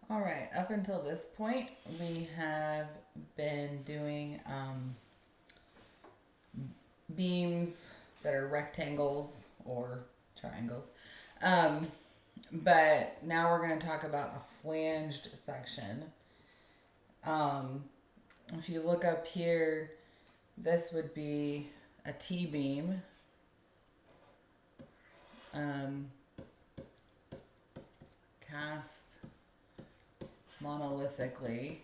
All right, up until this point, we have been doing beams that are rectangles or triangles. Um, but now we're going to talk about a flanged section. Um, if you look up here, this would be a T-beam. Cast monolithically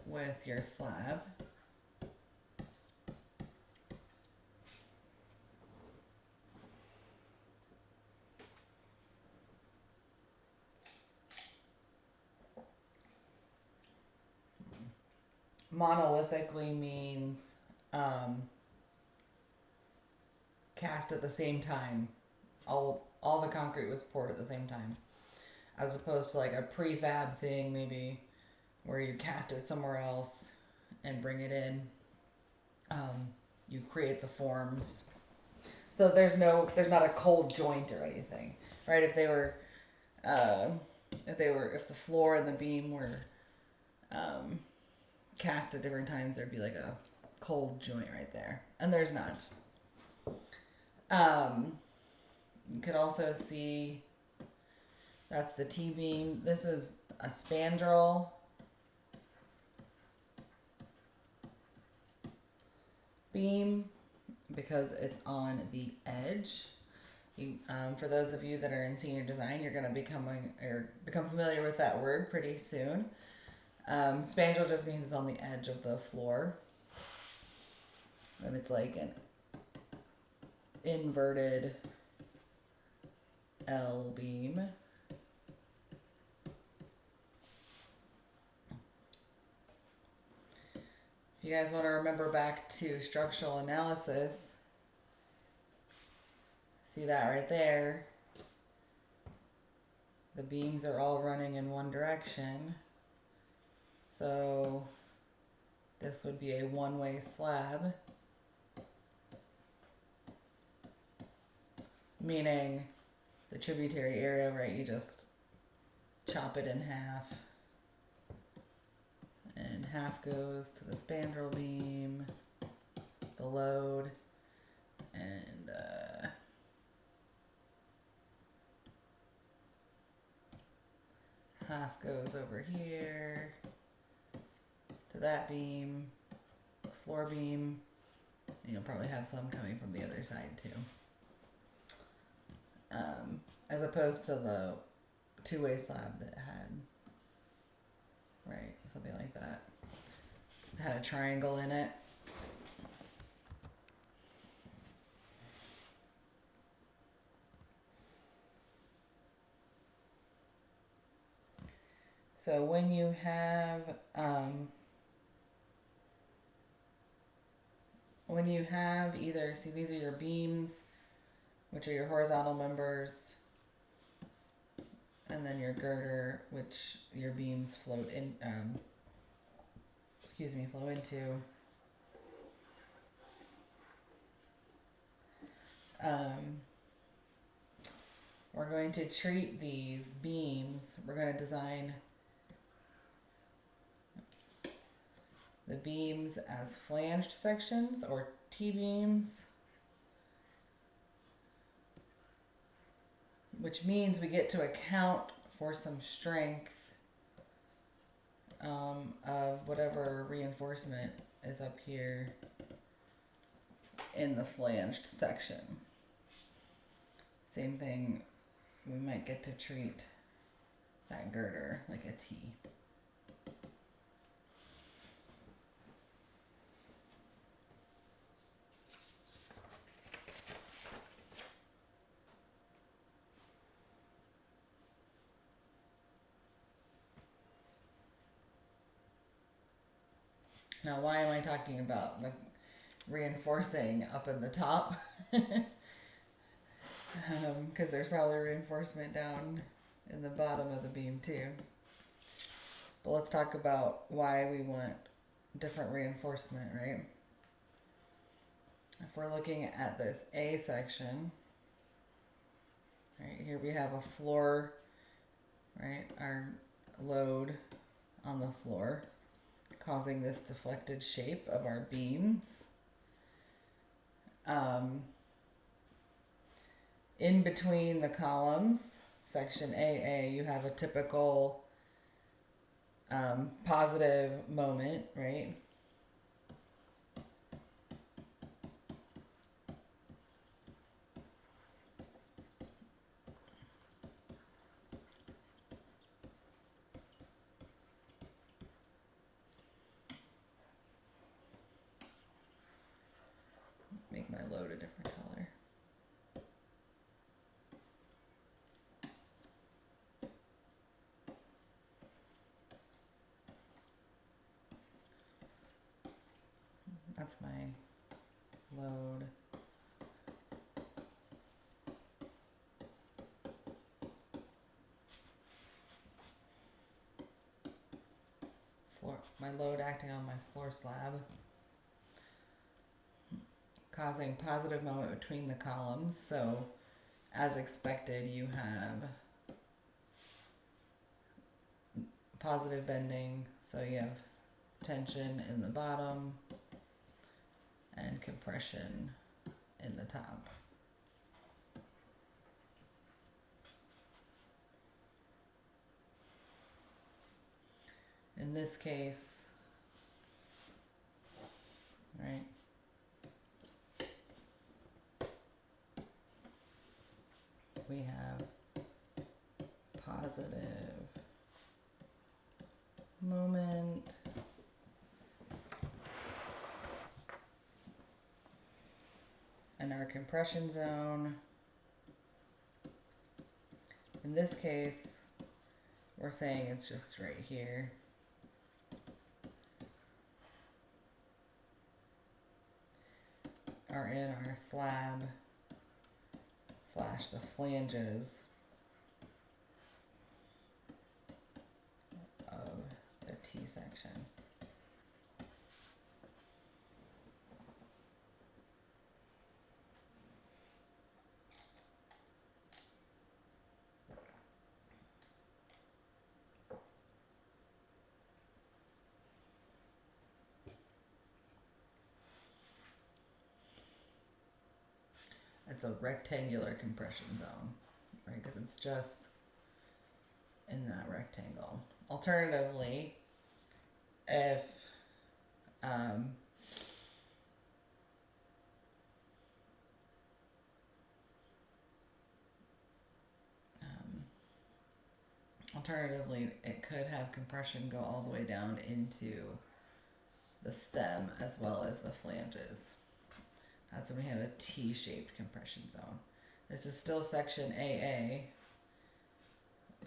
with your slab. Monolithically means cast at the same time. All the concrete was poured at the same time, as opposed to like a prefab thing, maybe where you cast it somewhere else and bring it in. You create the forms, so there's not a cold joint or anything, right? If the floor and the beam were cast at different times, there'd be like a cold joint right there, and there's not. You could also see that's the T-beam. This is a spandrel beam because it's on the edge. For those of you that are in senior design, you're going to become familiar with that word pretty soon. Spandrel just means it's on the edge of the floor, and it's like an inverted L beam. If you guys want to remember back to structural analysis, see that right there. The beams are all running in one direction. So this would be a one-way slab, meaning the tributary area, right, you just chop it in half, and half goes to the spandrel beam, the load, and half goes over here to that beam, floor beam, and you'll probably have some coming from the other side too. As opposed to the two-way slab that had, right, something like that. It had a triangle in it. So when you have either, see, these are your beams, which are your horizontal members, and then your girder, which your beams float in, flow into. We're going to treat these beams, we're going to design the beams as flanged sections or T-beams, which means we get to account for some strength of whatever reinforcement is up here in the flanged section. Same thing, we might get to treat that girder like a T. Now, why am I talking about the reinforcing up in the top? Because there's probably reinforcement down in the bottom of the beam too. But let's talk about why we want different reinforcement, right? If we're looking at this A section, Right, here we have a floor, right, our load on the floor, causing this deflected shape of our beams. In between the columns, section AA, you have a typical positive moment, right? Make my load a different color. That's my load. My load acting on my floor slab, causing positive moment between the columns. So as expected, you have positive bending, so you have tension in the bottom and compression in the top. In this case, right, we have positive moment and our compression zone. In this case, we're saying it's just right here. Are in our slab / the flanges of the T section. It's a rectangular compression zone, right? Because it's just in that rectangle. Alternatively, if it could have compression go all the way down into the stem as well as the flanges. That's when we have a T-shaped compression zone. This is still section AA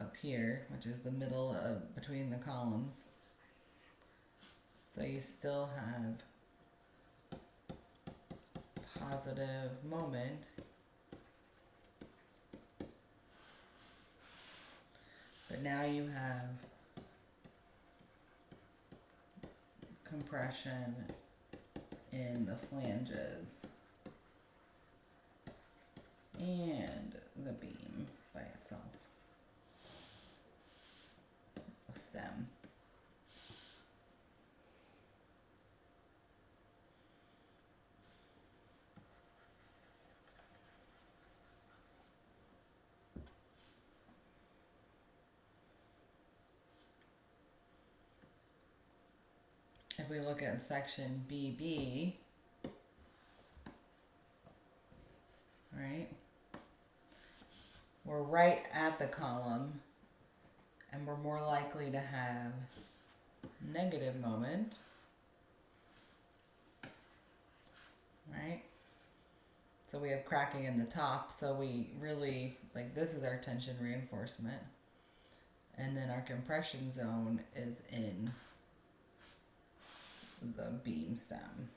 up here, which is the middle of between the columns. So you still have positive moment. But now you have compression in the flanges and the beam by itself, the stem. If we look at section BB, right, we're right at the column and we're more likely to have negative moment, right? So we have cracking in the top, so we really, like, this is our tension reinforcement, and then our compression zone is in the beam stem.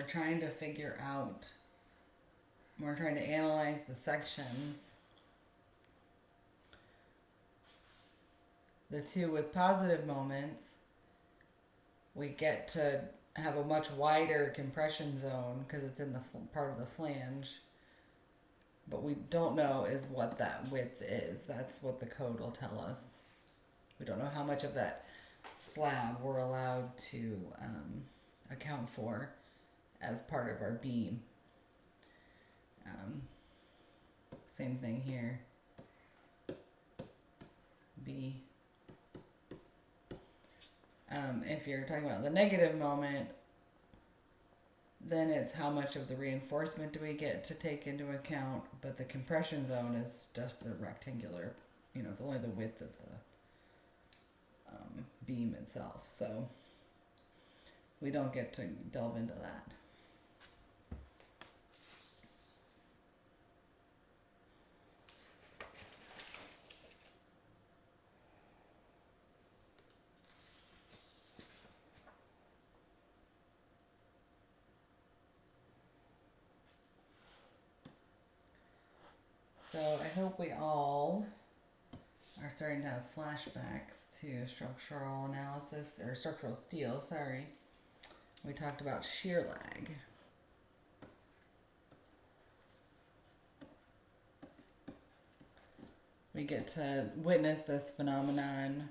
trying to figure out, we're trying to analyze the sections. The two with positive moments, we get to have a much wider compression zone because it's in the part of the flange. But we don't know is what that width is. That's what the code will tell us. We don't know how much of that slab we're allowed to account for as part of our beam. Same thing here. B. If you're talking about the negative moment, then it's how much of the reinforcement do we get to take into account, but the compression zone is just the rectangular, it's only the width of the beam itself, so we don't get to delve into that. So I hope we all are starting to have flashbacks to structural analysis, or structural steel, sorry. We talked about shear lag. We get to witness this phenomenon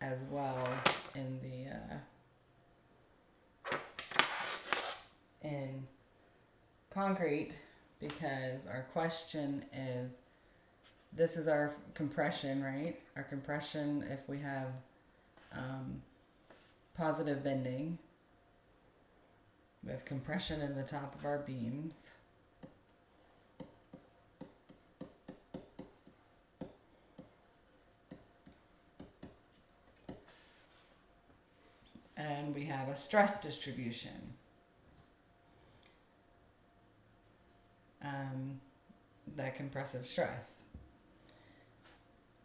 as well in in concrete, because our question is, this is our compression, right? Our compression, if we have positive bending, we have compression in the top of our beams. And we have a stress distribution. That compressive stress.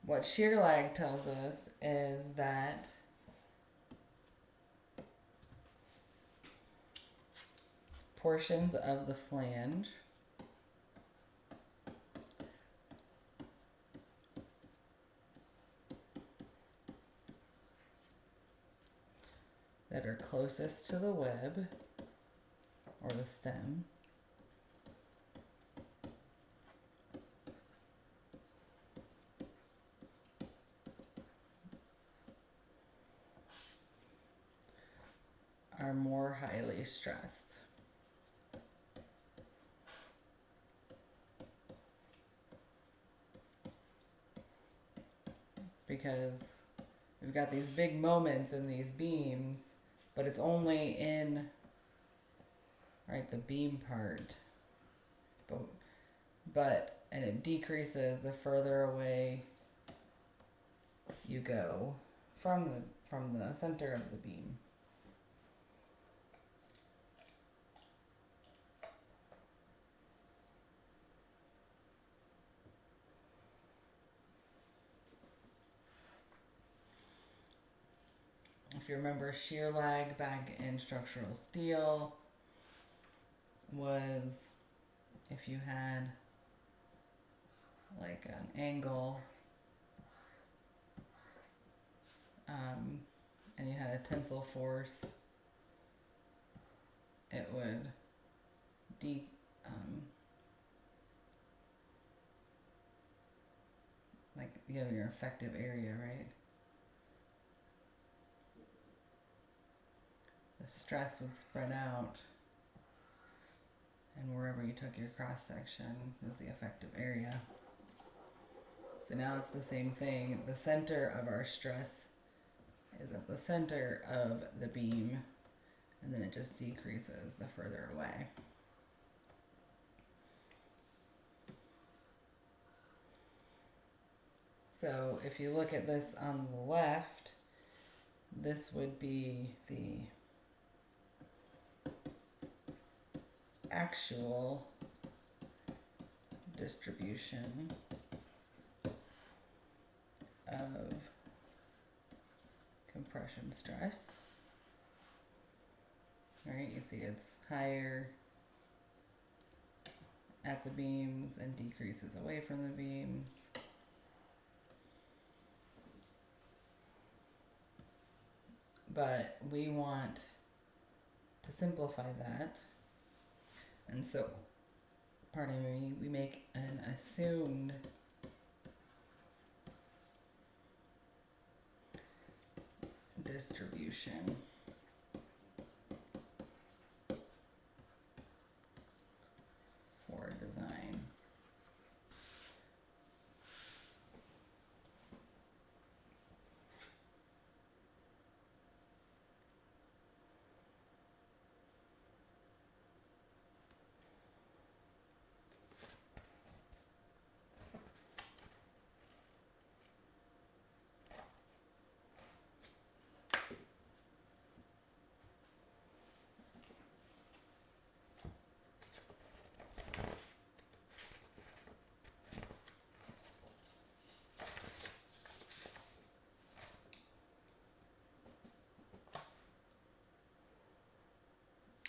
What shear lag tells us is that portions of the flange that are closest to the web or the stem are more highly stressed. Because we've got these big moments in these beams, but it's only in, right, the beam part. And it decreases the further away you go from the center of the beam. If you remember, shear lag back in structural steel was if you had like an angle and you had a tensile force, it would like you have your effective area, right? The stress would spread out, and wherever you took your cross section is the effective area. So now it's the same thing. The center of our stress is at the center of the beam, and then it just decreases the further away. So if you look at this on the left, this would be the actual distribution of compression stress. right? You see it's higher at the beams and decreases away from the beams. But we want to simplify that. And so, pardon me, we make an assumed distribution for design.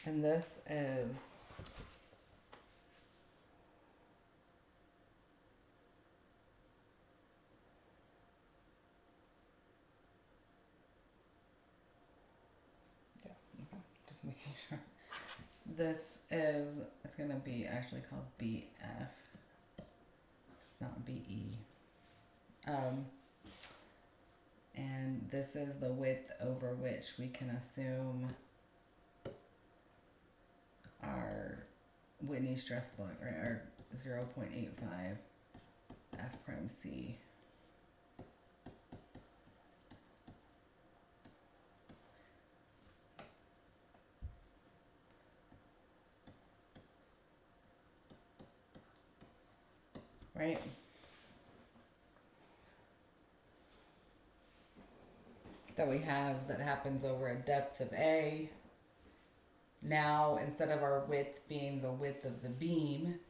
And this is just making sure. This is, it's going to be actually called BF. It's not BE. And this is the width over which we can assume our Whitney stress block, right? Our 0.85 F prime C. Right? That we have that happens over a depth of A. Now, instead of our width being the width of the beam,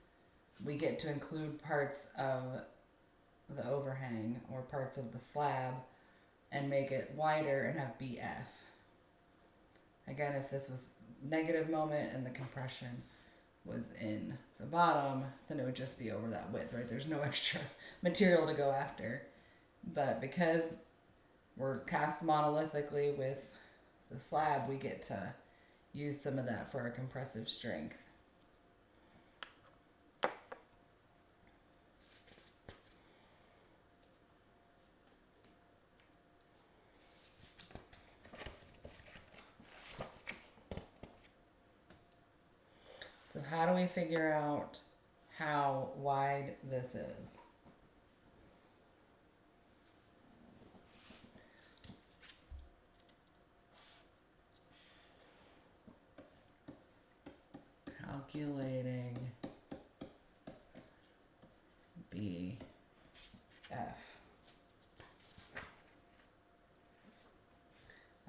we get to include parts of the overhang or parts of the slab and make it wider and have BF. Again, if this was negative moment and the compression was in the bottom, then it would just be over that width, right? There's no extra material to go after. But because we're cast monolithically with the slab, we get to use some of that for our compressive strength. So how do we figure out how wide this is? Calculating BF.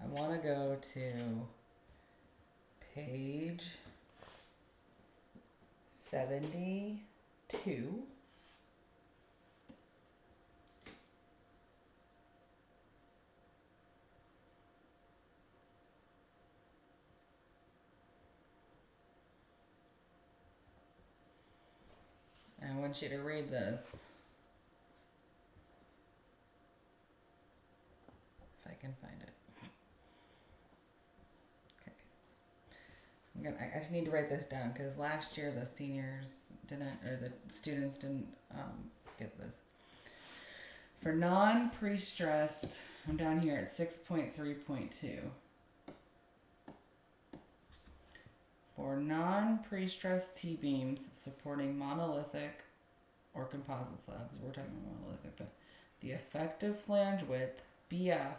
I want to go to page 72. I want you to read this. If I can find it. Okay. I just need to write this down because last year the seniors didn't, or the students didn't get this. For non-pre-stressed, I'm down here at 6.3.2. For non-pre-stressed T-beams supporting monolithic or composite slabs, we're talking about monolithic, but the effective flange width, BF,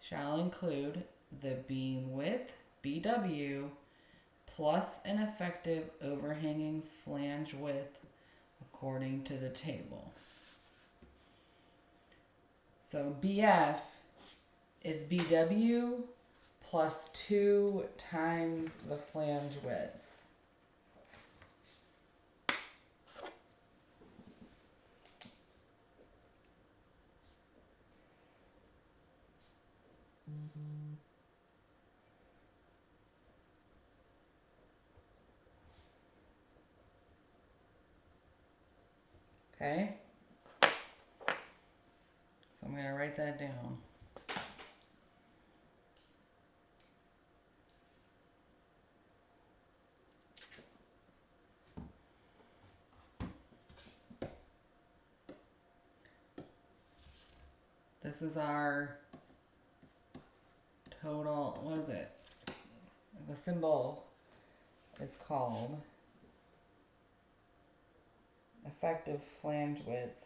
shall include the beam width, BW, plus an effective overhanging flange width according to the table. So BF is BW plus 2 times the flange width. Okay? So I'm going to write that down. This is our total, what is it? The symbol is called effective flange width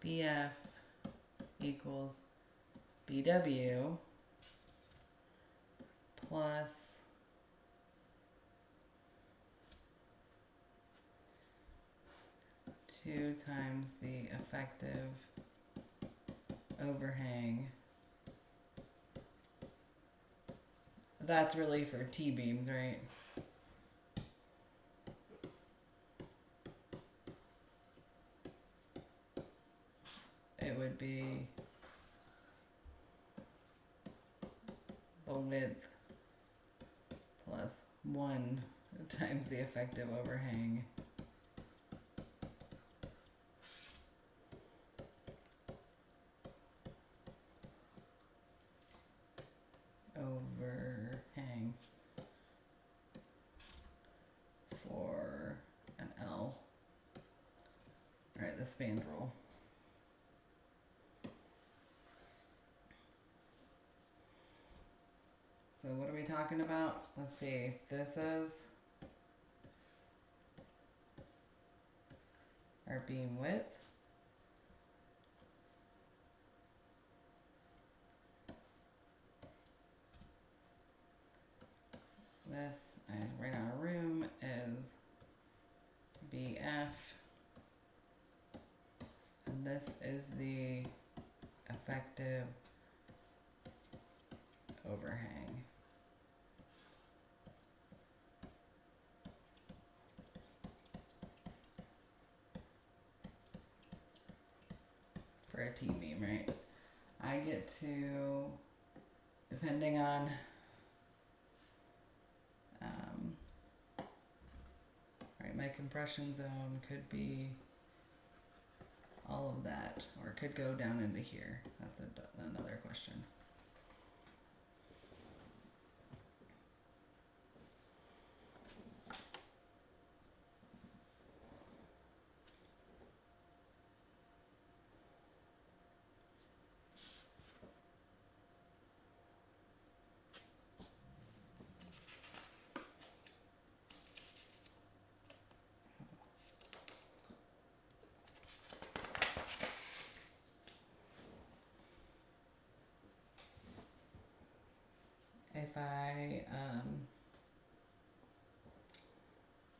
BF equals BW plus two times the effective overhang. That's really for T-beams, right? It would be the width plus 1 times the effective overhang. Overhang for an L. Alright, the spandrel. So what are we talking about? Let's see. This is our beam width. This, right in our room, is BF. And this is the effective overhang. For a T-beam, right? I get to, depending on right, my compression zone could be all of that, or it could go down into here. That's another question.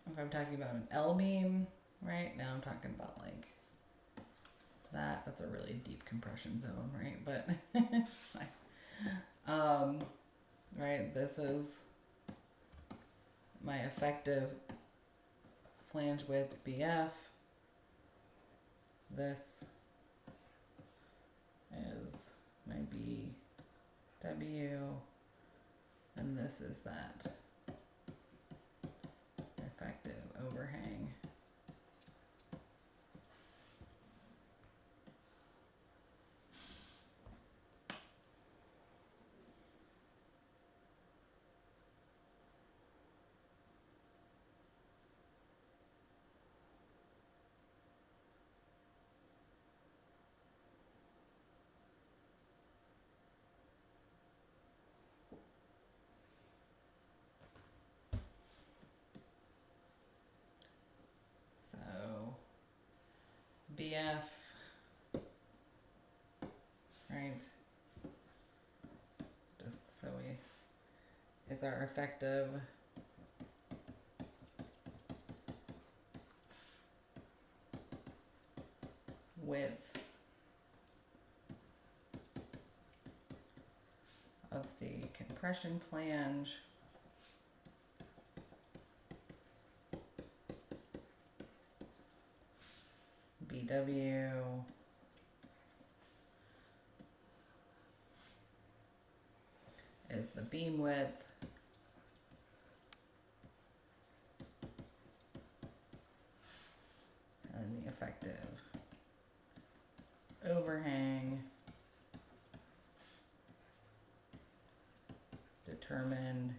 If I'm talking about an L beam, right now I'm talking about like that's a really deep compression zone, right? But right, this is my effective flange width BF. This is my BW, and this is that effective overhang. So BF, right, just so is our effective width of the compression flange BW is the beam width. And the effective overhang determined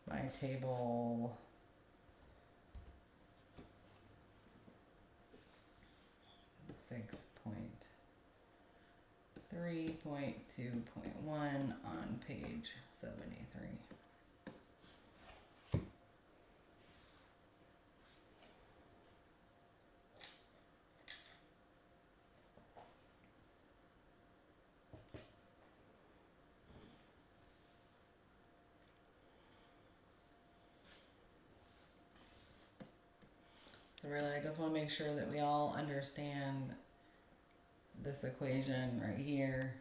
by table 6.3.2.1 on page 73. So really, I just want to make sure that we all understand this equation right here.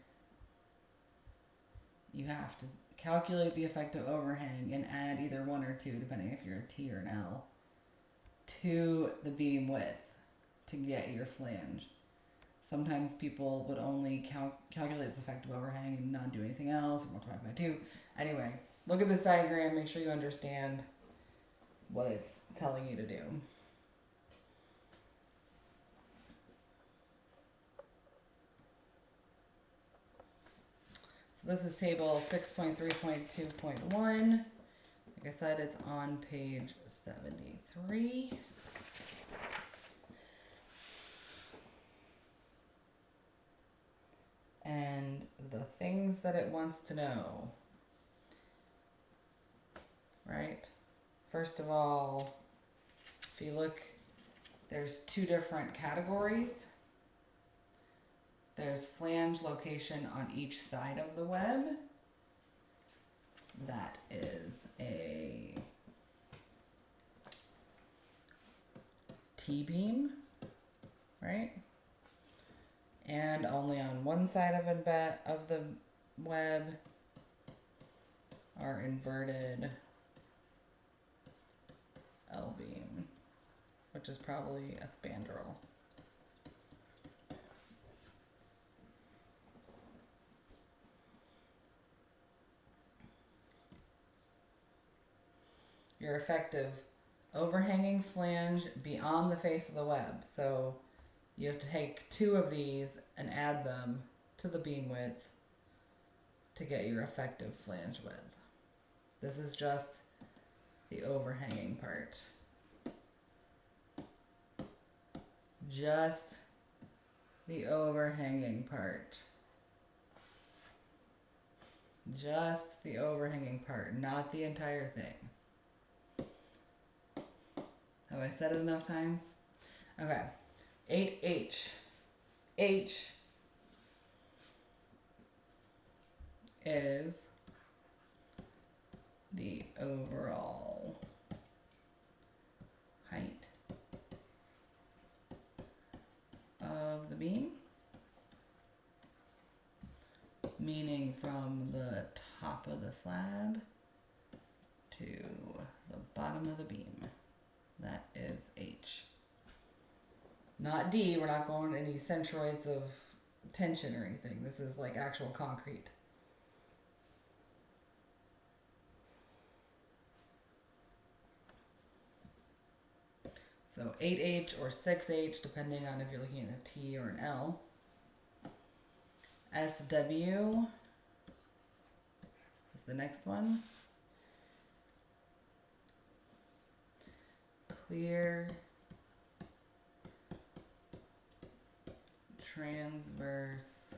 You have to calculate the effective overhang and add either 1 or 2, depending if you're a T or an L, to the beam width to get your flange. Sometimes people would only calculate the effective overhang and not do anything else, and multiply by 2. Anyway, look at this diagram, make sure you understand what it's telling you to do. So this is table 6.3.2.1. Like I said, it's on page 73. And the things that it wants to know, right? First of all, if you look, there's 2 different categories. There's flange location on each side of the web. That is a T-beam, right? And only on one side of the web are inverted L-beam, which is probably a spandrel. Your effective overhanging flange beyond the face of the web. So you have to take 2 of these and add them to the beam width to get your effective flange width. This is just the overhanging part. Just the overhanging part. Just the overhanging part, not the entire thing. Have I said it enough times? Okay. 8H. H is the overall height of the beam, meaning from the top of the slab to the bottom of the beam. That is H. Not D, we're not going any centroids of tension or anything. This is like actual concrete. So 8H or 6H, depending on if you're looking at a T or an L. SW is the next one. Clear transverse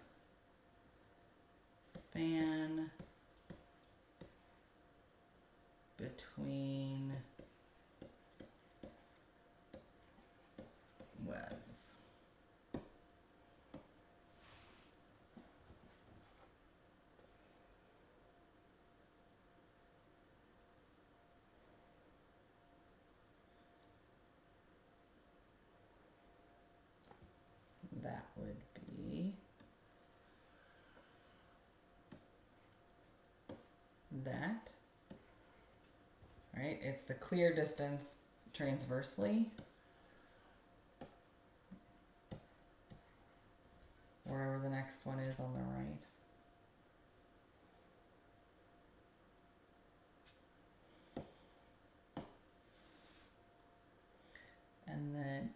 span between webs. That would be that, right? It's the clear distance transversely. Wherever the next one is on the right. And then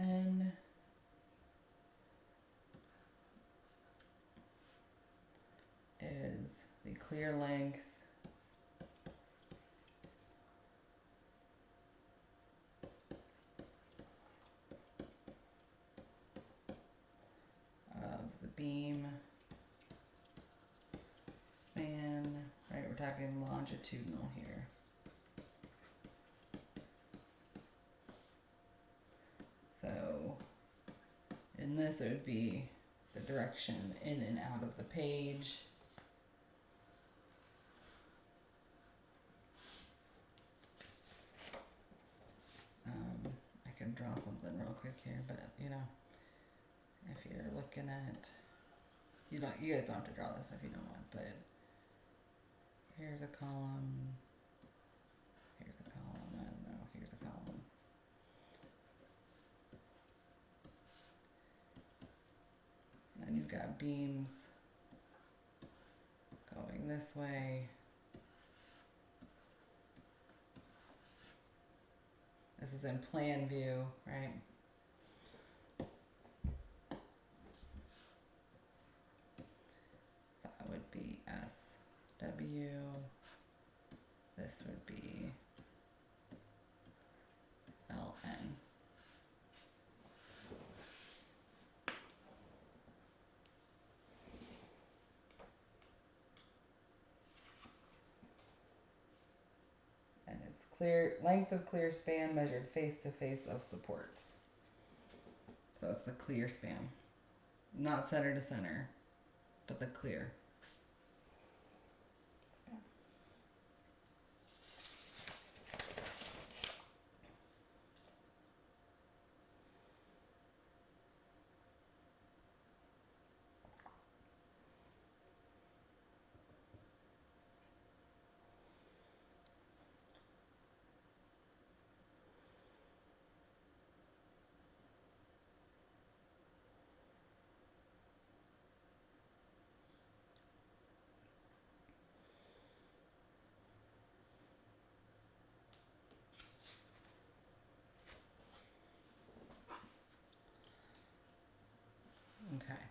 LN is the clear length of the beam span, right? We're talking longitudinal here. So in this, it would be the direction in and out of the page. I can draw something real quick here, but you know, if you're looking at, you guys don't have to draw this if you don't want, but here's a column, here's a column, I don't know, here's a column. Then you've got beams going this way. This is in plan view, right? That would be SW. This would be LN. And it's clear length of clear span measured face to face of supports. So it's the clear span, not center to center, but the clear span. Okay.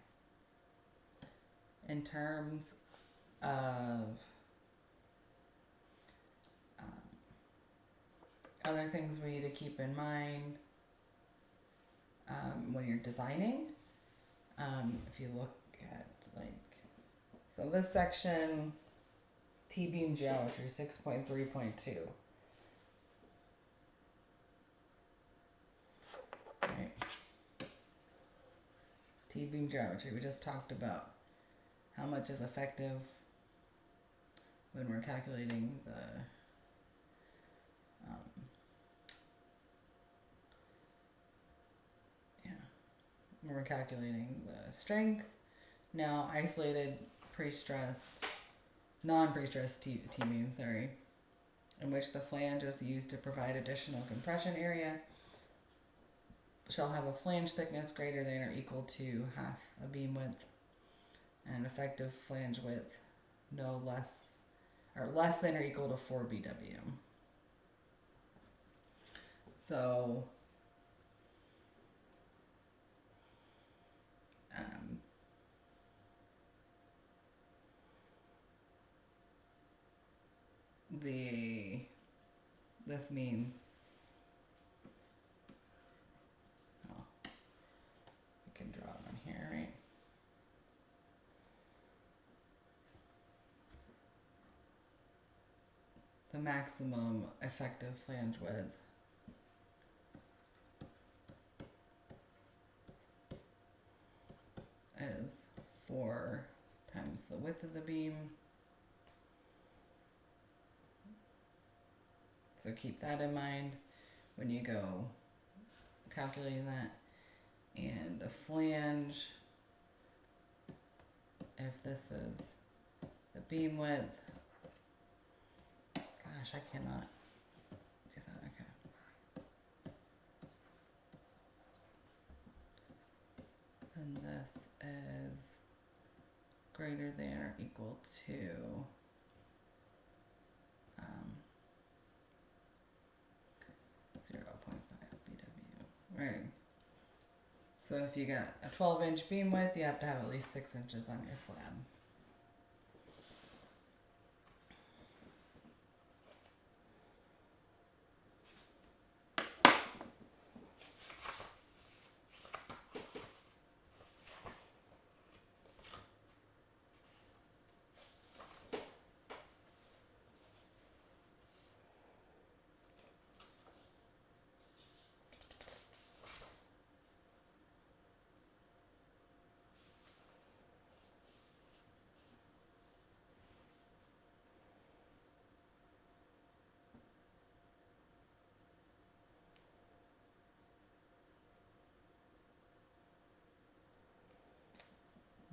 In terms of other things we need to keep in mind when you're designing, if you look at so this section, T-beam geometry 6.3.2. Right. T-beam geometry, we just talked about how much is effective when we're calculating the when we're calculating the strength. Now isolated pre-stressed, non-pre-stressed T-beam, in which the flange is used to provide additional compression area, shall have a flange thickness greater than or equal to half a beam width, and an effective flange width no less or less than or equal to 4 BW. So this means we can draw it on here, right? The maximum effective flange width is 4 times the width of the beam. So keep that in mind when you go calculating that. And the flange, if this is the beam width, gosh, I cannot there equal to 0.5 BW. Right. So if you got a 12-inch beam width, you have to have at least 6 inches on your slab.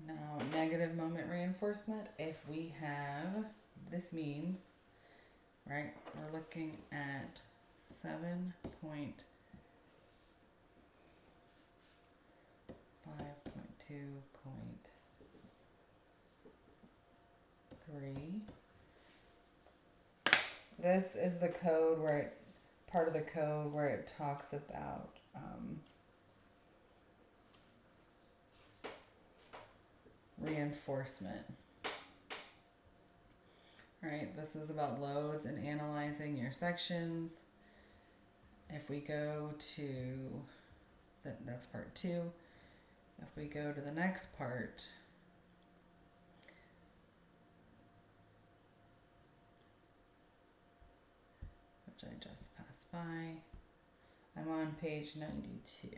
Now, negative moment reinforcement, if we have, this means, right, we're looking at 7.5.2.3. This is the code where it, part of the code where it talks about reinforcement. Right, this is about loads and analyzing your sections. If we go to, that's part 2. If we go to the next part, which I just passed by, I'm on page 92.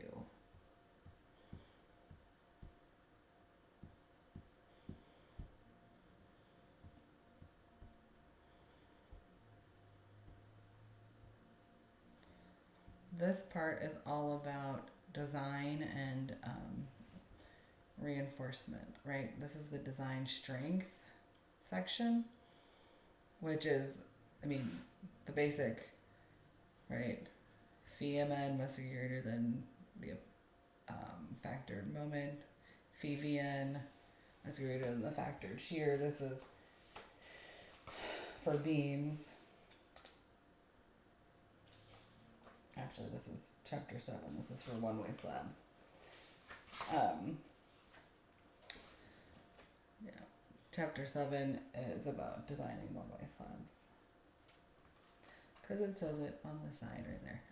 This part is all about design and reinforcement, right? This is the design strength section, which is, I mean, the basic, right? Phi mn must be greater than the factored moment. Phi vn must be greater than the factored shear. This is for beams. Actually, this is chapter 7. This is for one-way slabs. Yeah, chapter 7 is about designing one-way slabs. Because it says it on the side right there.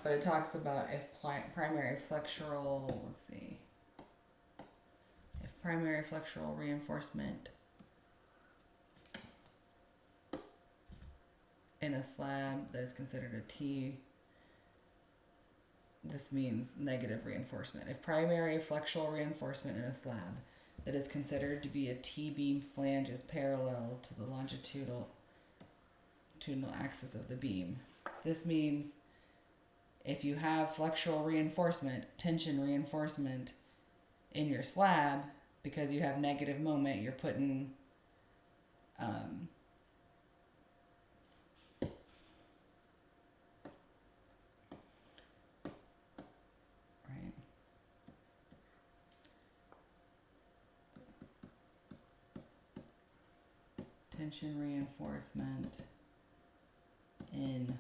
But it talks about if primary flexural, let's see. If primary flexural reinforcement in a slab that is considered a T, this means negative reinforcement. If primary flexural reinforcement in a slab that is considered to be a T-beam flange is parallel to the longitudinal axis of the beam, this means if you have flexural reinforcement, tension reinforcement in your slab, because you have negative moment, you're putting tension reinforcement in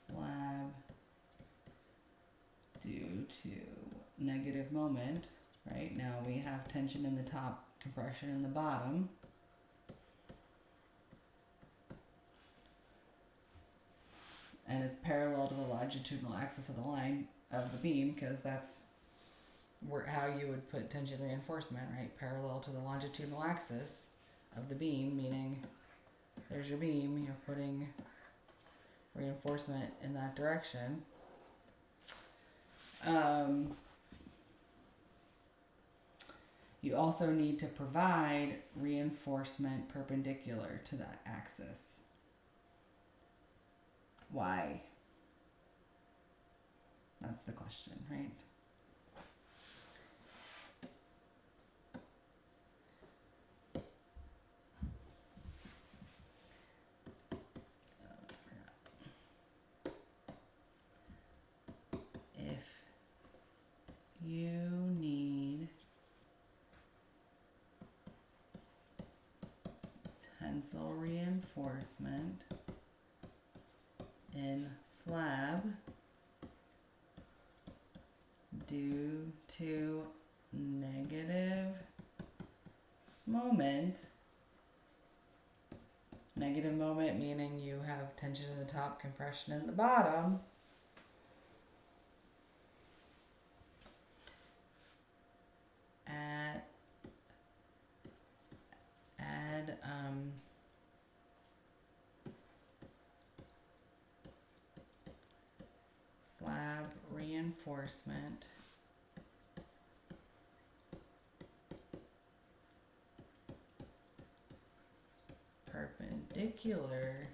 slab due to negative moment, right? Now we have tension in the top, compression in the bottom. And it's parallel to the longitudinal axis of the line of the beam, because that's how you would put tension reinforcement, right? Parallel to the longitudinal axis of the beam, meaning there's your beam, you're putting reinforcement in that direction. You also need to provide reinforcement perpendicular to that axis. Why? That's the question, right? If tensile reinforcement in slab due to negative moment. Negative moment meaning you have tension in the top, compression in the bottom. Add slab reinforcement perpendicular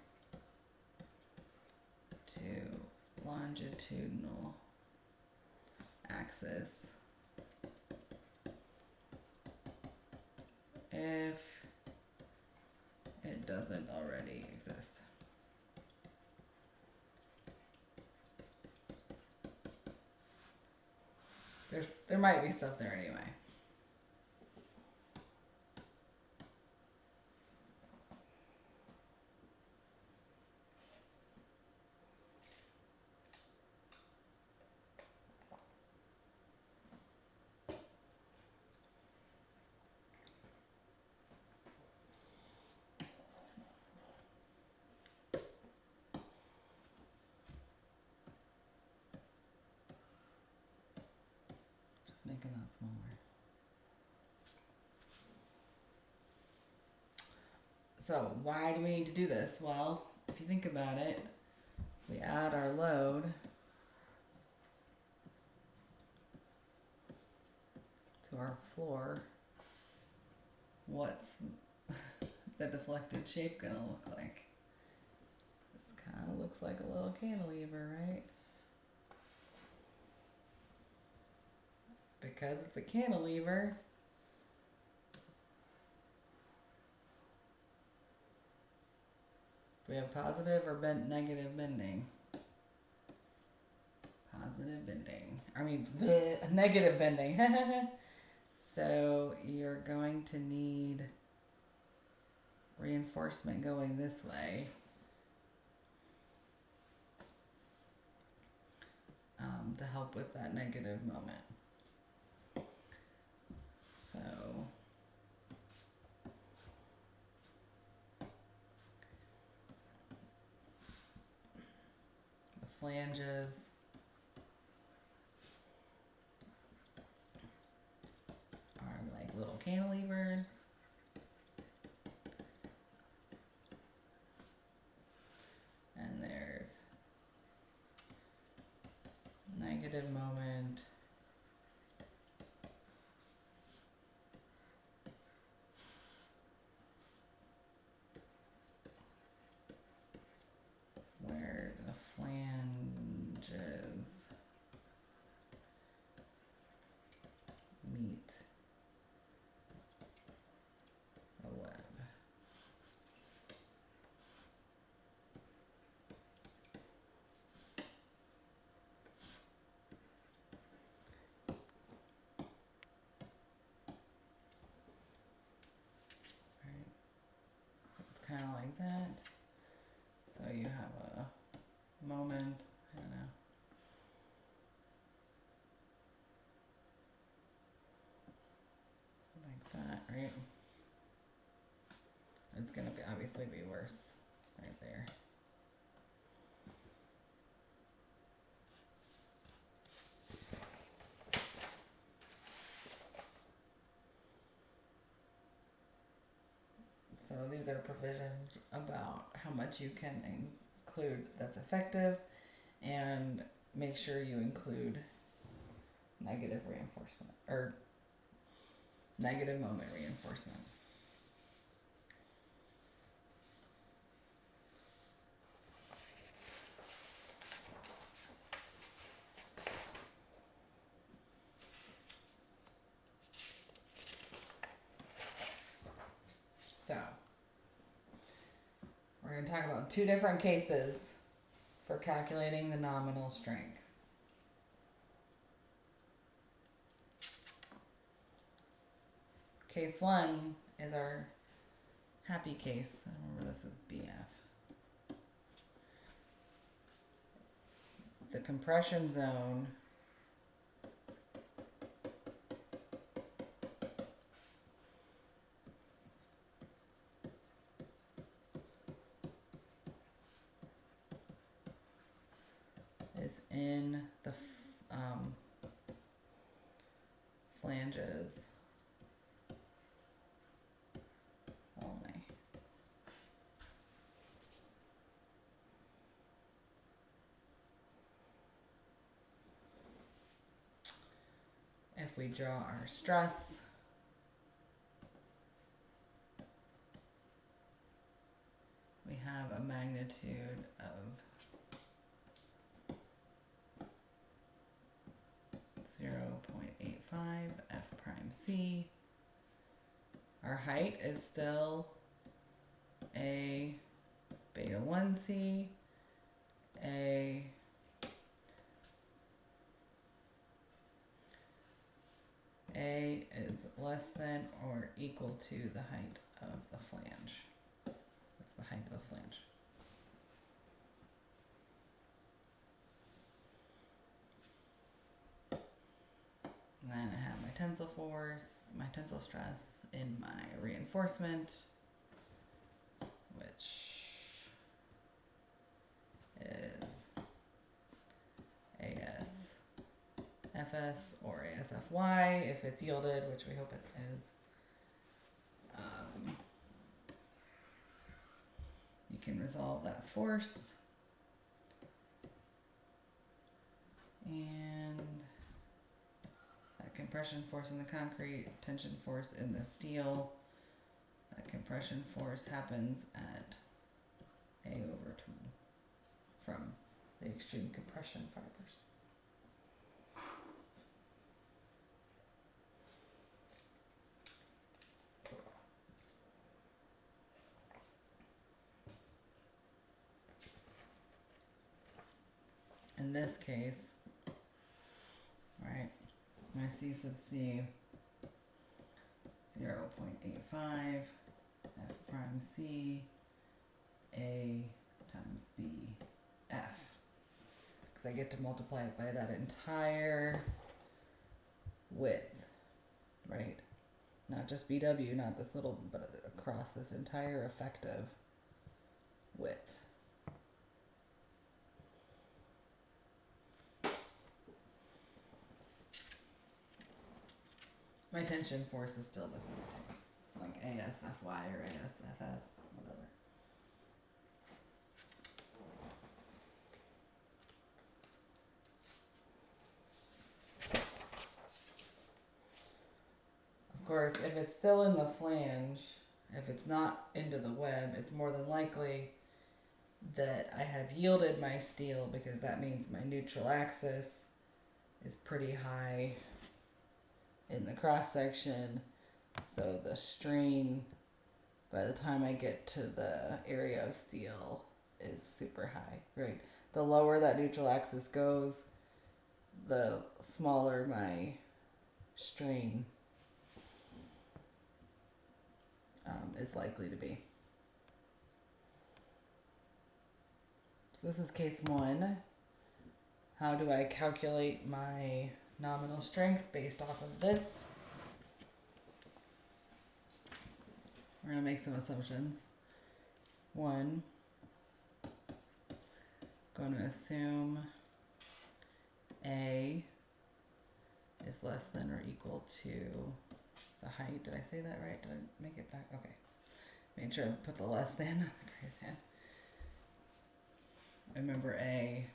to longitudinal axis if it doesn't already exist. There might be stuff there anyway. Making that smaller. So why do we need to do this? Well, if you think about it, we add our load to our floor. What's the deflected shape gonna look like? This kind of looks like a little cantilever, right? Because it's a cantilever, do we have positive or negative bending? Positive bending. I mean, negative bending. So you're going to need reinforcement going this way. To help with that negative moment. So the flanges are like little cantilevers. And there's negative moment. Where the flanges meet the web. Right. So it's kind of like that. So you have a moment, I don't know. Like that, right? It's gonna be obviously be worse right there. So these are provisions about how much you can include that's effective, and make sure you include negative reinforcement or negative moment reinforcement. So we're going to talk about two different cases for calculating the nominal strength. Case one is our happy case, remember this is BF. The compression zone is in the flanges only. If we draw our stress, we have a magnitude of 0.85 F prime C. Our height is still a beta 1C, A is less than or equal to the height of the flange. That's the height of the flange. And then I have my tensile force, my tensile stress in my reinforcement, which is ASFS or ASFY if it's yielded, which we hope it is. You can resolve that force. And that compression force in the concrete, tension force in the steel. That compression force happens at A/2 from the extreme compression fibers. In this case, right, my C sub C 0.85 F prime C A times B F, because I get to multiply it by that entire width, right? Not just BW, not this little, but across this entire effective width. My tension force is still the same, like ASFY or ASFS, whatever. Of course, if it's still in the flange, if it's not into the web, it's more than likely that I have yielded my steel, because that means my neutral axis is pretty high in the cross section, so the strain by the time I get to the area of steel is super high, right? The lower that neutral axis goes, the smaller my strain is likely to be. So this is case 1. How do I calculate my nominal strength based off of this? We're going to make some assumptions. 1, going to assume A is less than or equal to the height. Did I say that right? Did I make it back? Okay. Made sure I put the less than. Great, man. Remember A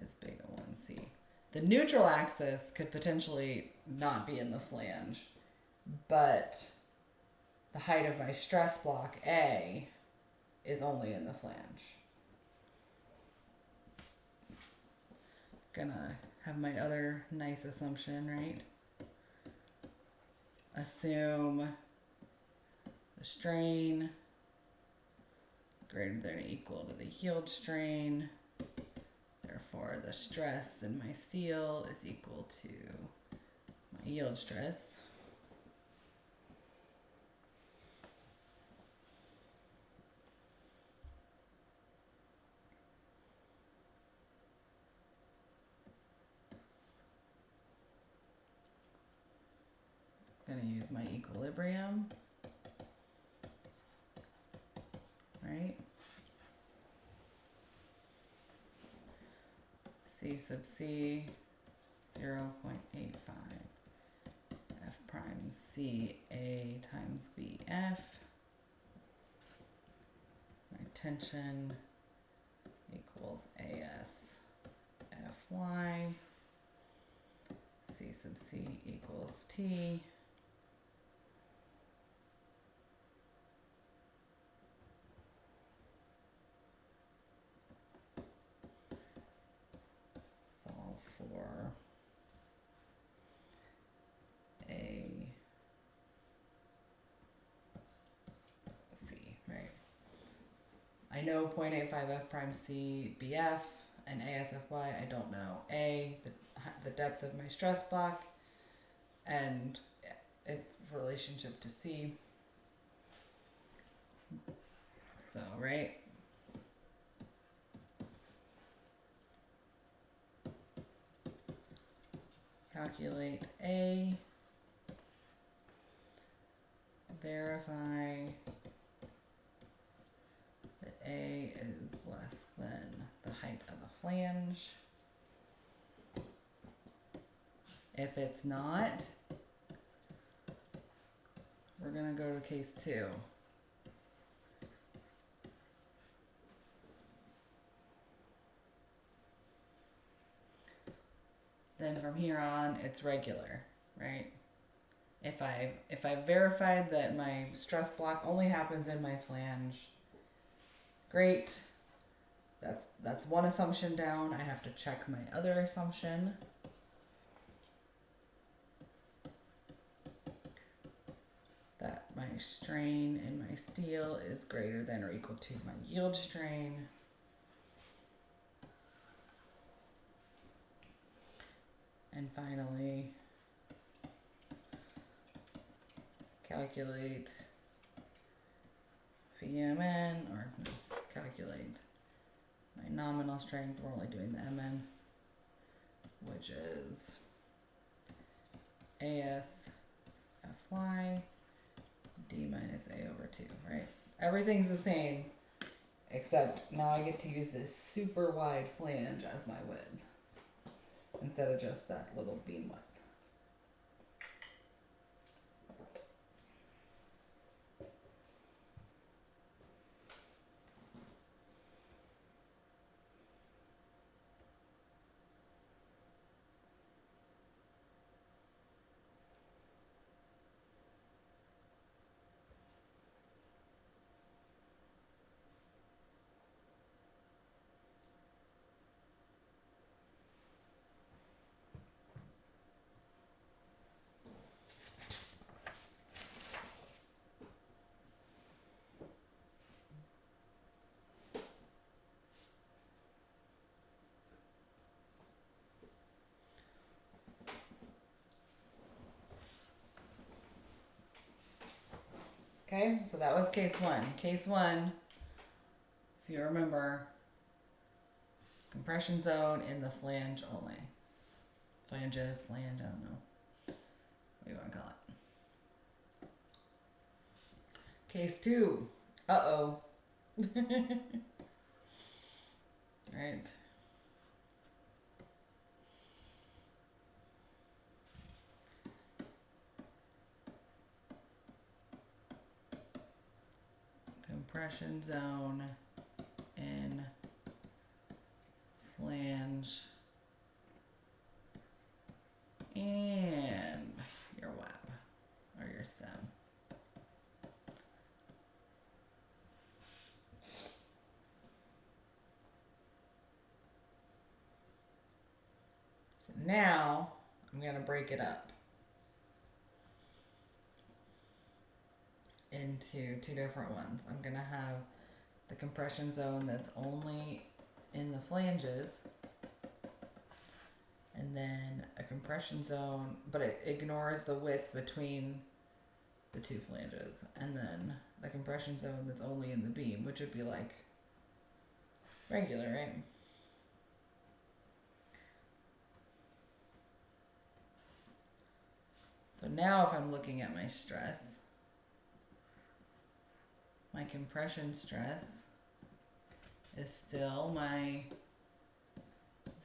is beta 1C. The neutral axis could potentially not be in the flange, but the height of my stress block A is only in the flange. Gonna have my other nice assumption, right? Assume the strain greater than or equal to the yield strain. Therefore, the stress in my steel is equal to my yield stress. gonna use my equilibrium, right? C sub C, 0.85 F prime C A times BF. My tension equals AS Fy. C sub C equals T. Solve for A C, right? I know 0.85 F prime C BF and ASFY. I don't know A, the depth of my stress block, and its relationship to C. So, right? Calculate A, verify that A is less than the height of the flange. If it's not, we're gonna go to case 2. Then from here on, it's regular, right? If I've verified that my stress block only happens in my flange, great. That's one assumption down. I have to check my other assumption. That my strain in my steel is greater than or equal to my yield strain. And finally, calculate VMN, or no, calculate my nominal strength. We're only doing the MN, which is AS Fy D minus A over 2, right? Everything's the same, except now I get to use this super wide flange as my width, instead of just that little beam width. Okay, so that was case 1. Case 1, if you remember, compression zone in the flange only. Flanges, flange, I don't know what you want to call it. Case 2, uh-oh. Right. Compression zone in flange and your web or your stem. So now I'm going to break it up into 2 different ones. I'm going to have the compression zone that's only in the flanges, and then a compression zone, but it ignores the width between the 2 flanges, and then the compression zone that's only in the beam, which would be like regular, right? So now if I'm looking at my stress, my compression stress is still my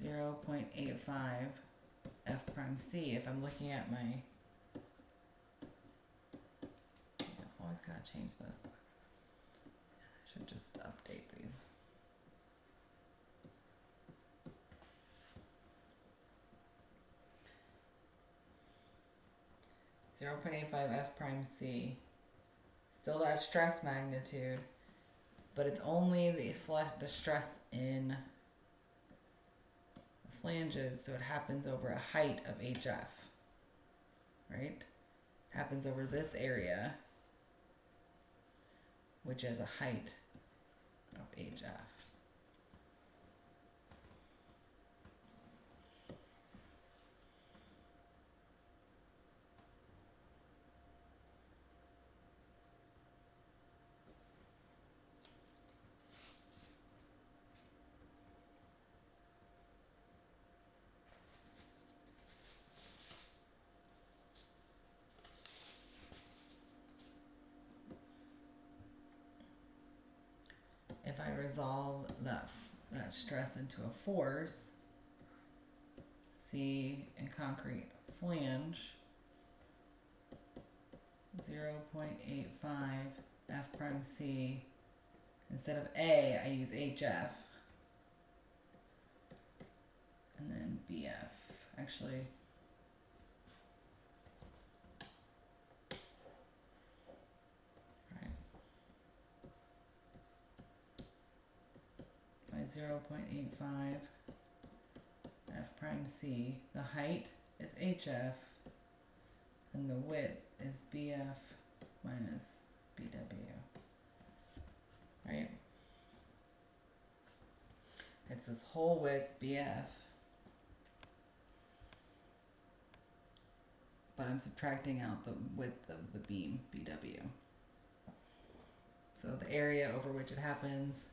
0.85 F prime C. If I'm looking at my, I've always got to change this. I should just update these. Zero 0.85 F prime C. Still that stress magnitude, but it's only the stress in the flanges, so it happens over a height of HF, right? It happens over this area, which is a height of HF. If I resolve that stress into a force, C in concrete flange, 0.85 F prime C. Instead of A, I use HF. And then BF. Actually, my 0.85 F prime C, the height is HF, and the width is BF minus BW, right? It's this whole width BF, but I'm subtracting out the width of the beam BW. So the area over which it happens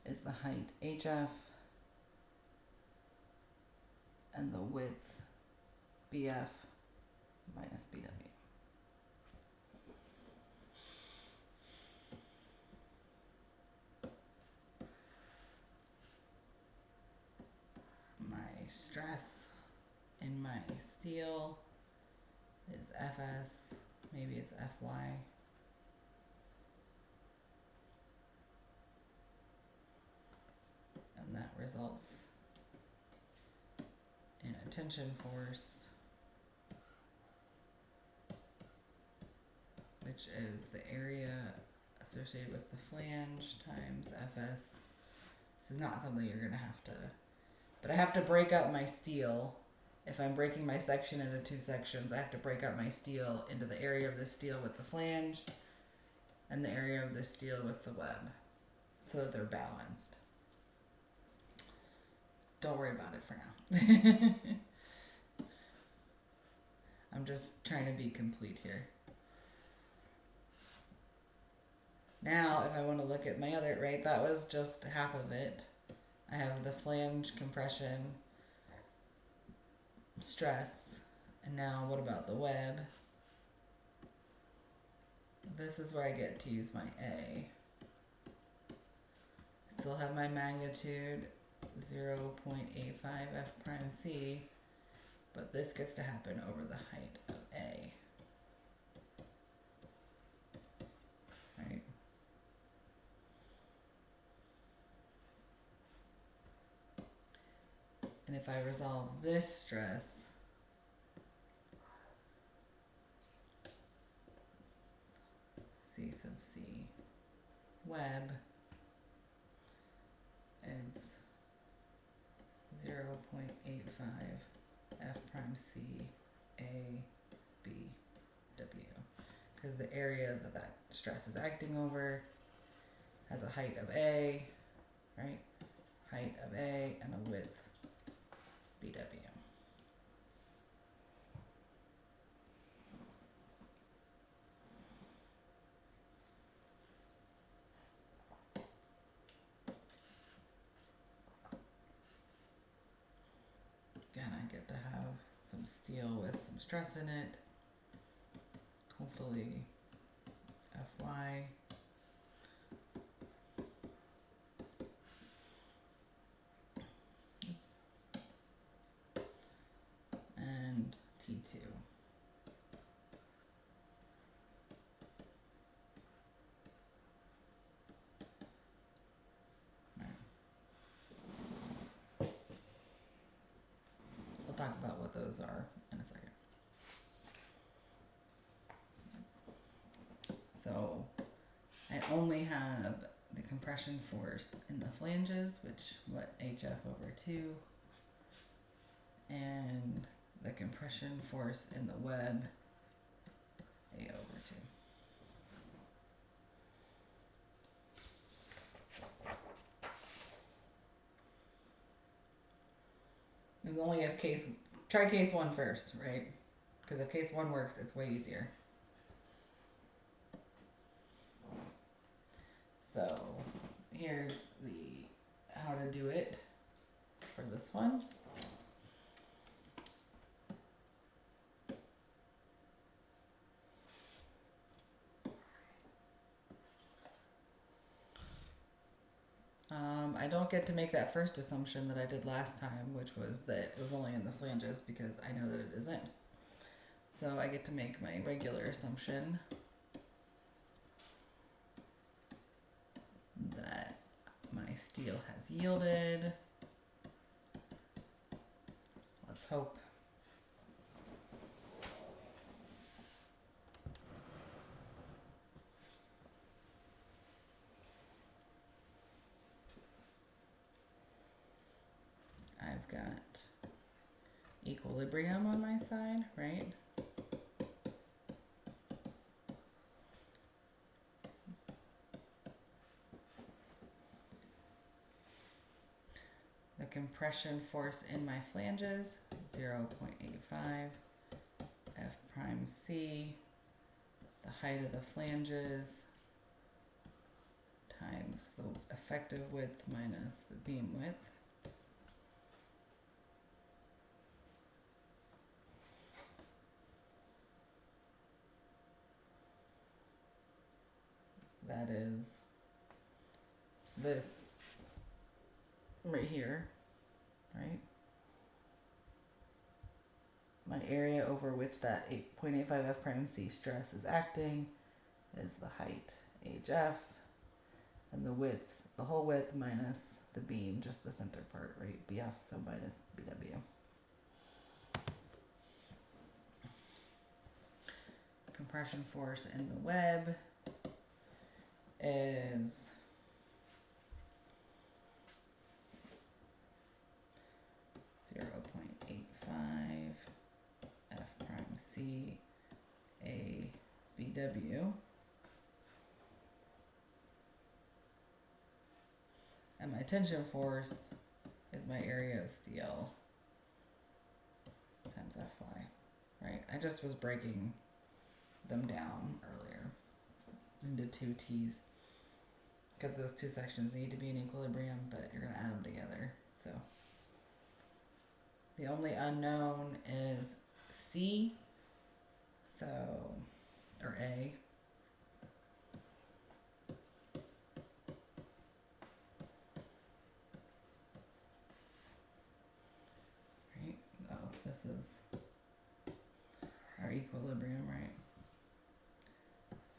is the height HF, and the width BF minus BW. My stress in my steel is Fs, maybe it's Fy. And that results in a tension force, which is the area associated with the flange times Fs. This is not something you're going to have to, but I have to break up my steel. If I'm breaking my section into two sections, I have to break up my steel into the area of the steel with the flange and the area of the steel with the web, so that they're balanced. Don't worry about it for now. I'm just trying to be complete here. Now, if I want to look at my other, right, that was just half of it. I have the flange compression stress, and now what about the web? This is where I get to use my A. Still have my magnitude 0.85 F prime C, but this gets to happen over the height of A. Right? And if I resolve this stress, C sub C web, it's 0.85 F prime C A B W, because the area that stress is acting over has a height of A, right? Height of A and a width BW. Again, I get to have some steel with some stress in it. Hopefully Fy. Oops. And T2. We'll talk about what those are in a second. So I only have the compression force in the flanges, which what HF over 2, and the compression force in the web, A over 2. There's only if case, try case 1 first, right? Because if case 1 works, it's way easier. So here's the how to do it for this one. I don't get to make that first assumption that I did last time, which was that it was only in the flanges, because I know that it isn't. So I get to make my regular assumption that my steel has yielded. Let's hope. I've got equilibrium on my side, right? The compression force in my flanges, 0.85 F prime C, the height of the flanges times the effective width minus the beam width. That is this right here, right? My area over which that 8.85 F prime C stress is acting is the height HF, and the width, the whole width minus the beam, just the center part, right? BF, so minus BW. Compression force in the web is 0.85 F prime C A BW, and my tension force is my area of steel times Fy, right? I just was breaking them down earlier into 2 T's because those 2 sections need to be in equilibrium, but you're going to add them together. So the only unknown is C, so, or A. Right? Oh, this is our equilibrium, right?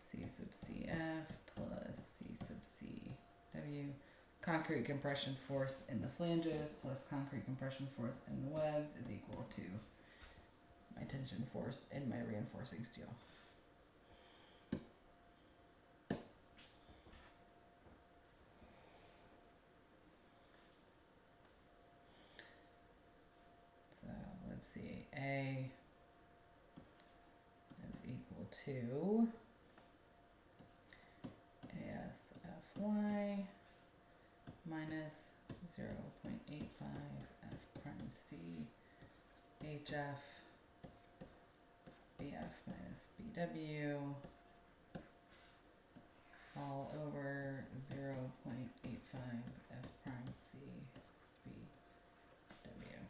C sub CF plus C sub CW. Concrete compression force in the flanges plus concrete compression force in the webs is equal to my tension force in my reinforcing steel. So let's see, A is equal to ASFY minus 0.85 F prime C HF BF minus BW all over 0.85 F prime C BW.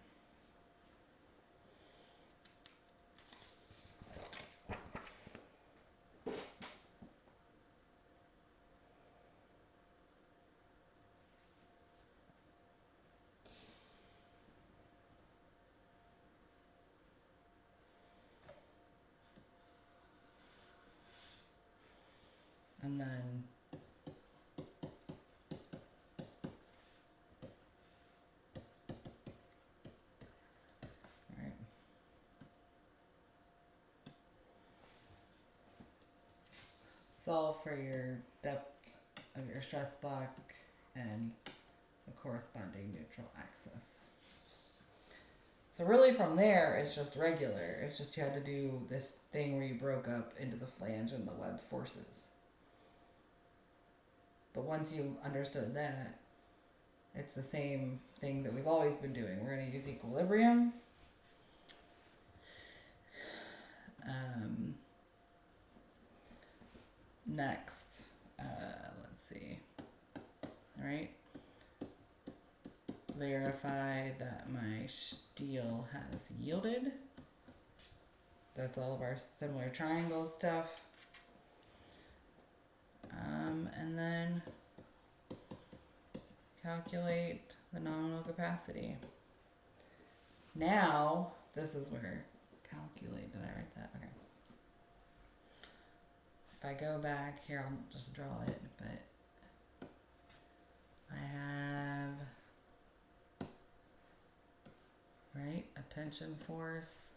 and then right. Solve for your depth of your stress block and the corresponding neutral axis. So really from there, it's just regular. It's just you had to do this thing where you broke up into the flange and the web forces. But once you understood that, it's the same thing that we've always been doing. We're going to use equilibrium. Next, let's see. All right. Verify that my steel has yielded. That's all of our similar triangle stuff. And then calculate the nominal capacity. Now, this is where calculate, did I write that? Okay. If I go back here, I'll just draw it, but I have, right, a tension force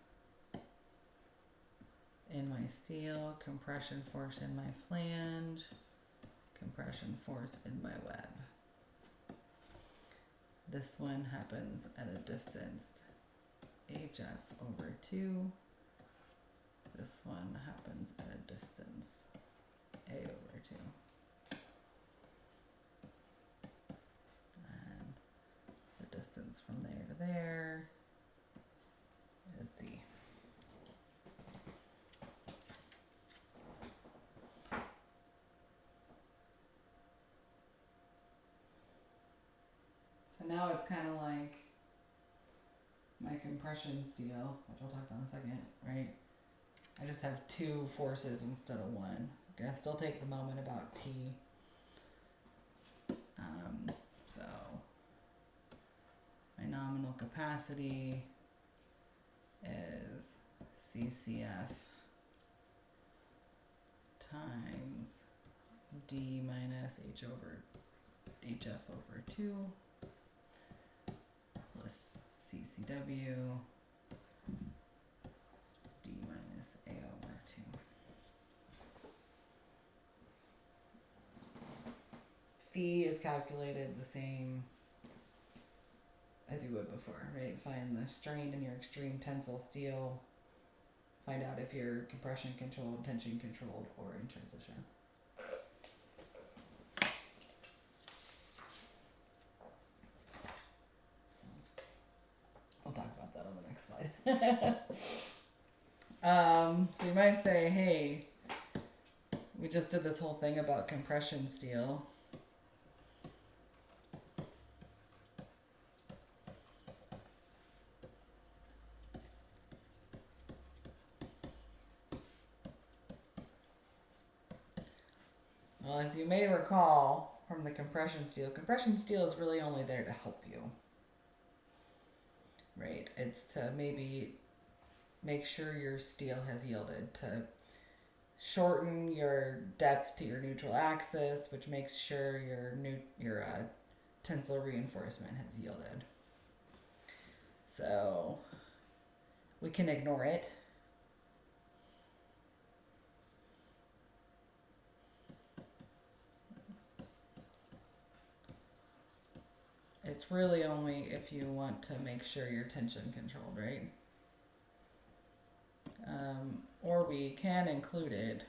in my steel, compression force in my flange, compression force in my web. This one happens at a distance HF over 2. This one happens at a distance A over 2. And the distance from there to there is D. So now it's kind of like my compression steel, which we'll talk about in a second, right? I just have 2 forces instead of 1. I still take the moment about T. So my nominal capacity is CCF times D minus HF over 2 plus CCW D minus A over 2. Phi is calculated the same as you would before, right? Find the strain in your extreme tensile steel. Find out if you're compression controlled, tension controlled, or in transition. I'll talk about that on the next slide. So you might say, hey, we just did this whole thing about compression steel. Well, as you may recall from the compression steel is really only there to help you. Right? It's to maybe make sure your steel has yielded, to shorten your depth to your neutral axis, which makes sure your tensile reinforcement has yielded. So we can ignore it. It's really only if you want to make sure you're tension controlled, right? Or we can include it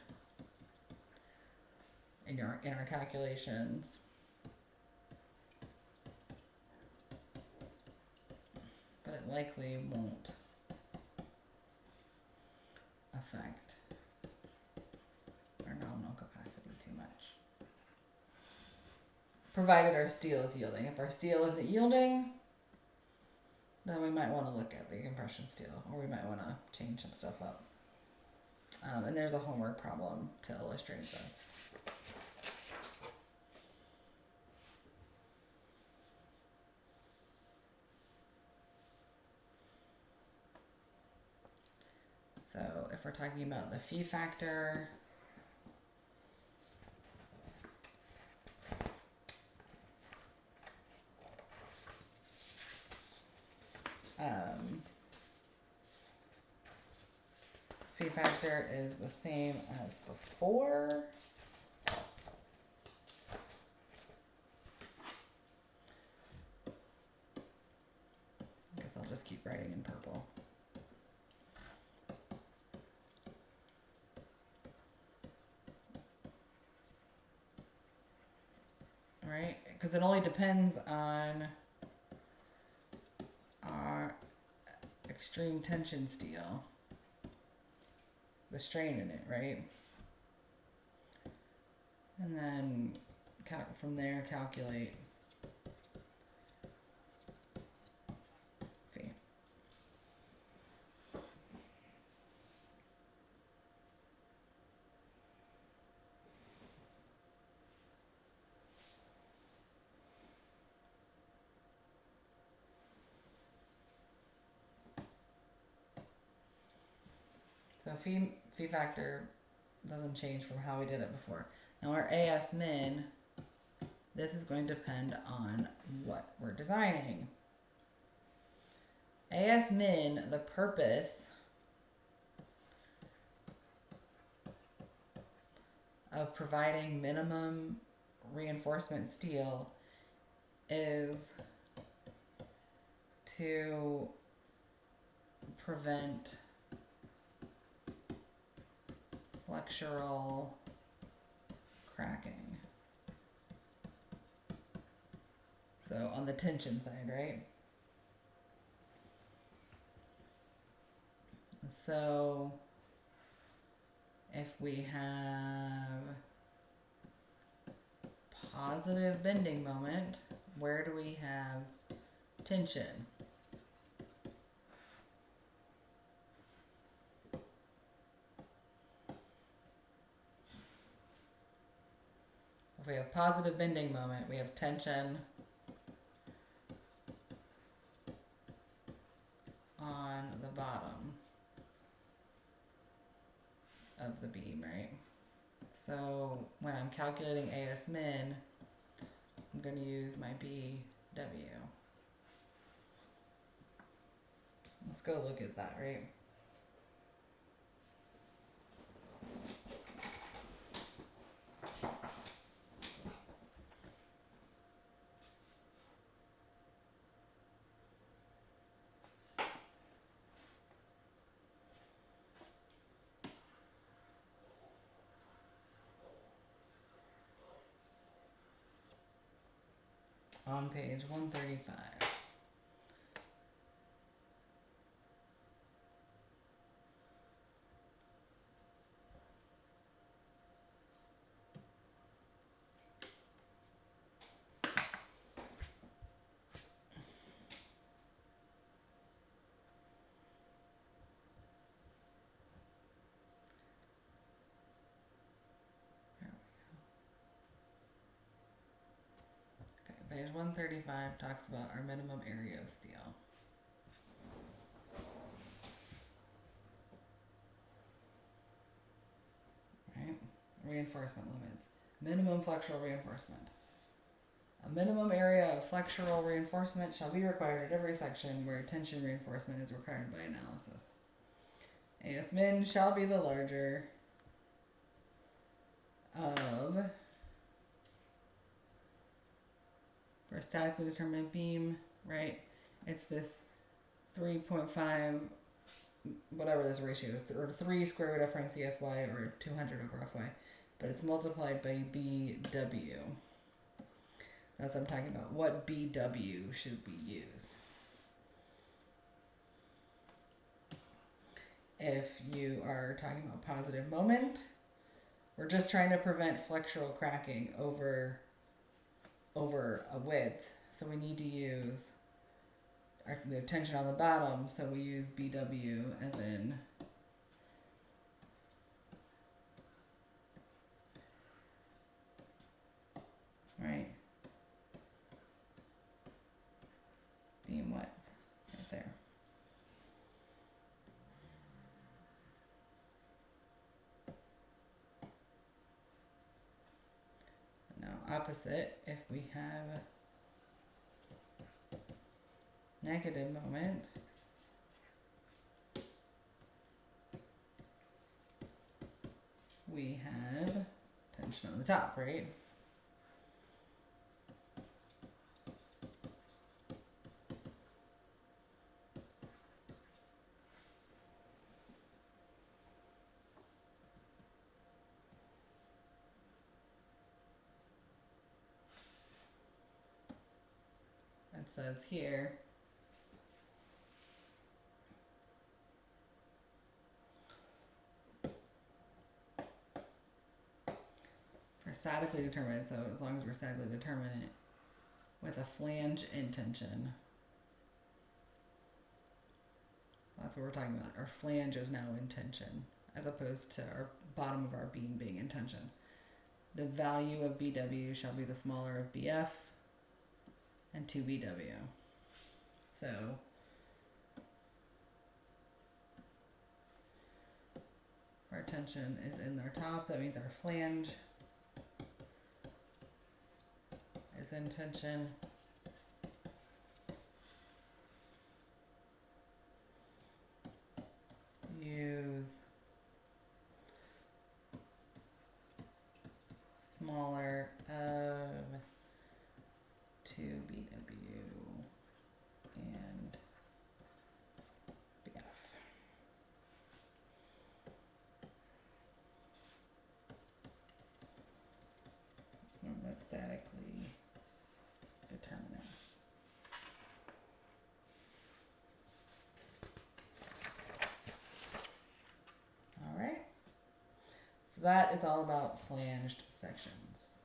in our calculations. But it likely won't affect our nominal capacity too much. Provided our steel is yielding. If our steel isn't yielding, then we might want to look at the compression steel, or we might want to change some stuff up. And there's a homework problem to illustrate this. So if we're talking about the phi factor, Phi factor is the same as before. I guess I'll just keep writing in purple. Right? Because it only depends on our extreme tension steel, the strain in it, right? And then from there calculate phi. So phi factor doesn't change from how we did it before. Now our AS min, this is going to depend on what we're designing. AS min, the purpose of providing minimum reinforcement steel is to prevent flexural cracking. So on the tension side, right? So if we have positive bending moment, where do we have tension? If we have positive bending moment, we have tension on the bottom of the beam, right? So when I'm calculating AS min, I'm going to use my BW. Let's go look at that, right? On page 135. Page 135 talks about our minimum area of steel. Right? Reinforcement limits. Minimum flexural reinforcement. A minimum area of flexural reinforcement shall be required at every section where tension reinforcement is required by analysis. AS min shall be the larger of, for a statically determined beam, right? It's this 3.5, whatever this ratio, or 3 square root f prime CFY, or 200 over FY, but it's multiplied by BW. That's what I'm talking about. What BW should we use? If you are talking about positive moment, we're just trying to prevent flexural cracking over a width, so we need to use we have tension on the bottom, so we use BW as in right beam width right there. Now opposite, if we have negative moment, we have tension on the top, right? It says here, for statically determined, so as long as we're statically determinate, with a flange in tension. That's what we're talking about. Our flange is now in tension, as opposed to our bottom of our beam being in tension. The value of BW shall be the smaller of BF and 2BW. So our tension is in our top. That means our flange is in tension. Use smaller of 2BW and BF. And that's statically determinate. All right. So that is all about flanged sections.